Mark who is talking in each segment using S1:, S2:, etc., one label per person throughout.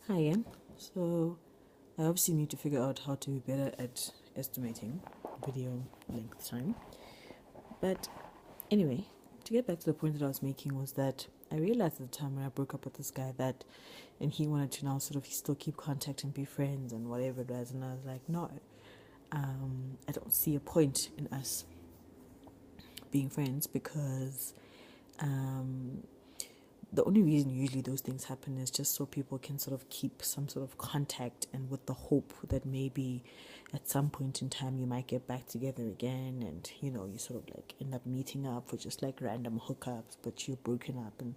S1: Hi again. So, I obviously need to figure out how to be better at estimating video length time. But anyway, to get back to the point that I was making was that I realized at the time when I broke up with this guy that, and he wanted to now sort of still keep contact and be friends and whatever it was, and I was like, no, I don't see a point in us being friends because um, the only reason usually those things happen is just so people can sort of keep some sort of contact and with the hope that maybe at some point in time you might get back together again and you sort of like end up meeting up for just like random hookups, but you're broken up. And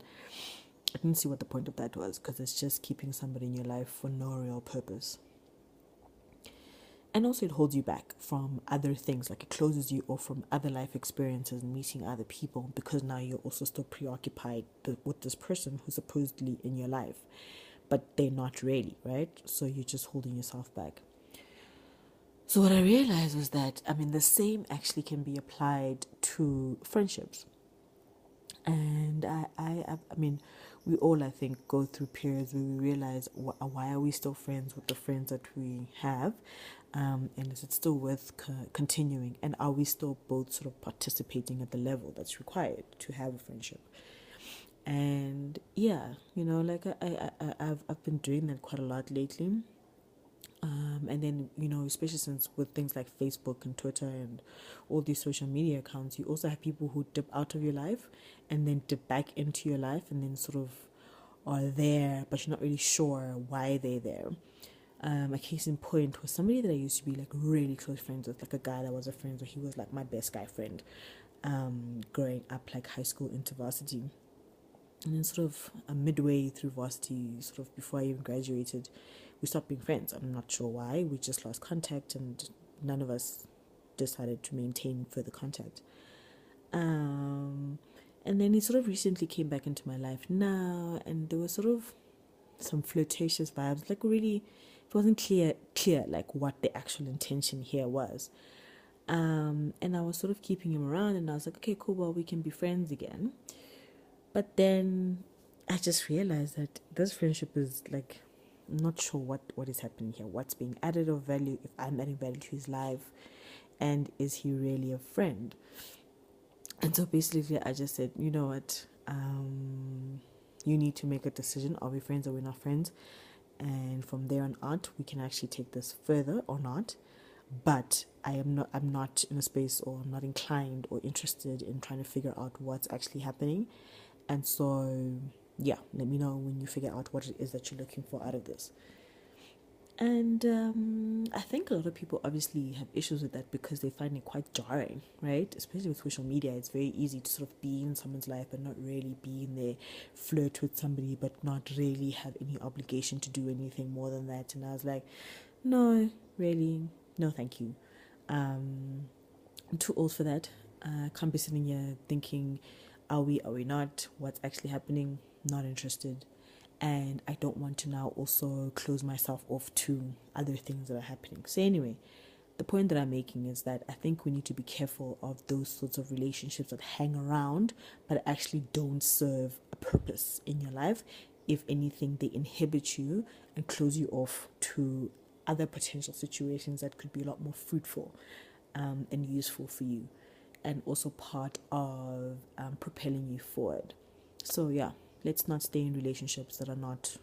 S1: I didn't see what the point of that was because it's just keeping somebody in your life for no real purpose. And also, it holds you back from other things, like it closes you off from other life experiences and meeting other people because now you're also still preoccupied with this person who's supposedly in your life, but they're not really, right? So you're just holding yourself back. So, what I realized was that, the same actually can be applied to friendships. And we all, I think, go through periods where we realize why are we still friends with the friends that we have, and is it still worth continuing? And are we still both sort of participating at the level that's required to have a friendship? And yeah, like I've been doing that quite a lot lately. And then, especially since with things like Facebook and Twitter and all these social media accounts, you also have people who dip out of your life and then dip back into your life and then sort of are there, but you're not really sure why they're there. A case in point was somebody that I used to be like really close friends with, like a guy that was a friend, so he was like my best guy friend, growing up, like high school into varsity. And then sort of midway through varsity, sort of before I even graduated, we stopped being friends. I'm not sure why. We just lost contact and none of us decided to maintain further contact. And then he sort of recently came back into my life now, and there was sort of some flirtatious vibes. Like really, it wasn't clear like what the actual intention here was. And I was sort of keeping him around, and I was like, okay, cool, well, we can be friends again. But then I just realized that this friendship is like, I'm not sure what is happening here. What's being added of value, if I'm adding value to his life, and is he really a friend? And so basically, I just said, you know what, you need to make a decision. Are we friends or we're not friends? And from there on out, we can actually take this further or not. But I'm not in a space, or I'm not inclined or interested in trying to figure out what's actually happening. And so, yeah, let me know when you figure out what it is that you're looking for out of this. And I think a lot of people obviously have issues with that because they find it quite jarring, right? Especially with social media, it's very easy to sort of be in someone's life but not really be in there, flirt with somebody but not really have any obligation to do anything more than that. And I was like, no, really, no, thank you. I'm too old for that. I can't be sitting here thinking, are we not? What's actually happening? Not interested. And I don't want to now also close myself off to other things that are happening. So, anyway, the point that I'm making is that I think we need to be careful of those sorts of relationships that hang around but actually don't serve a purpose in your life. If anything, they inhibit you and close you off to other potential situations that could be a lot more fruitful and useful for you, and also part of propelling you forward. So, yeah, let's not stay in relationships that are not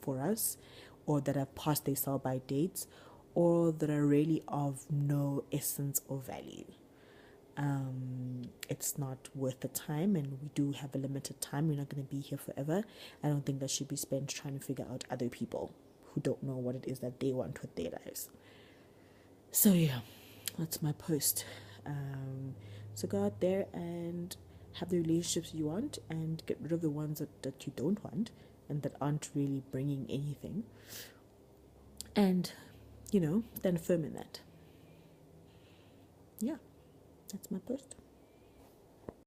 S1: for us, or that have passed their sell by dates, or that are really of no essence or value. It's not worth the time, and we do have a limited time. We're not going to be here forever. I don't think that should be spent trying to figure out other people who don't know what it is that they want with their lives. So, yeah, that's my post. So go out there and have the relationships you want and get rid of the ones that you don't want and that aren't really bringing anything. And, stand firm in that. Yeah, that's my post.